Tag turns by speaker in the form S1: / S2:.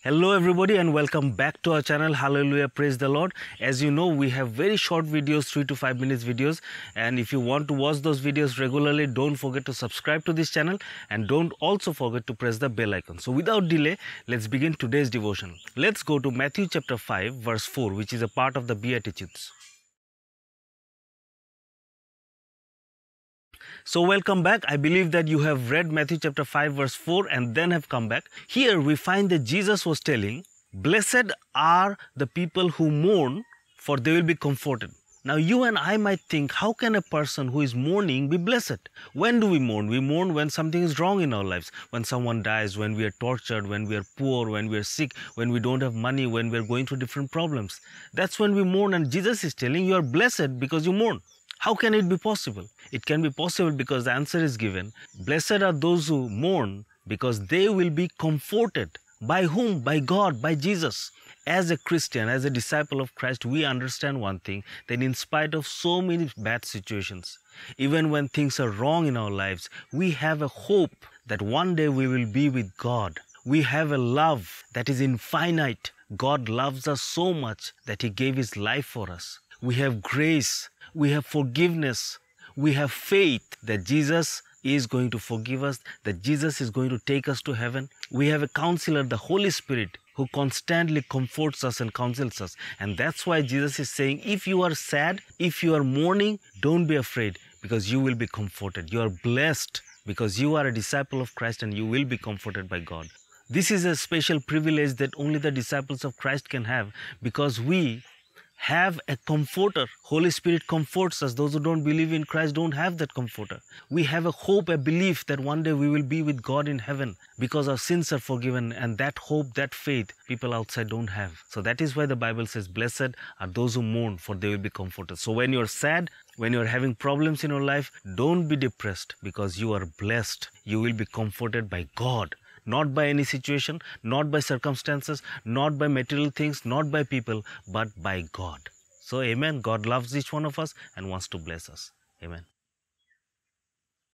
S1: Hello everybody and welcome back to our channel. Hallelujah, praise the Lord. As you know, we have very short videos, 3 to 5 minutes videos, and if you want to watch those videos regularly, don't forget to subscribe to this channel and don't also forget to press the bell icon. So without delay, let's begin today's devotion. Let's go to Matthew chapter 5 verse 4, which is a part of the Beatitudes. So welcome back. I believe that you have read Matthew chapter 5 verse 4 and then have come back. Here we find that Jesus was telling, blessed are the people who mourn, for they will be comforted. Now you and I might think, how can a person who is mourning be blessed? When do we mourn? We mourn when something is wrong in our lives. When someone dies, when we are tortured, when we are poor, when we are sick, when we don't have money, when we are going through different problems. That's when we mourn, and Jesus is telling you are blessed because you mourn. How can it be possible? It can be possible because the answer is given. Blessed are those who mourn because they will be comforted. By whom? By God, by Jesus. As a Christian, as a disciple of Christ, we understand one thing, that in spite of so many bad situations, even when things are wrong in our lives, we have a hope that one day we will be with God. We have a love that is infinite. God loves us so much that He gave His life for us. We have grace, we have forgiveness, we have faith that Jesus is going to forgive us, that Jesus is going to take us to heaven. We have a counselor, the Holy Spirit, who constantly comforts us and counsels us. And that's why Jesus is saying, if you are sad, if you are mourning, don't be afraid, because you will be comforted. You are blessed because you are a disciple of Christ and you will be comforted by God. This is a special privilege that only the disciples of Christ can have, because we have a comforter. Holy Spirit comforts us. Those who don't believe in Christ don't have that comforter. We have a hope, a belief that one day we will be with God in heaven because our sins are forgiven, and that hope, that faith, people outside don't have. So that is why the Bible says, blessed are those who mourn, for they will be comforted. So when you're sad, when you're having problems in your life, don't be depressed, because you are blessed. You will be comforted by God. Not by any situation, not by circumstances, not by material things, not by people, but by God. So amen. God loves each one of us and wants to bless us. Amen.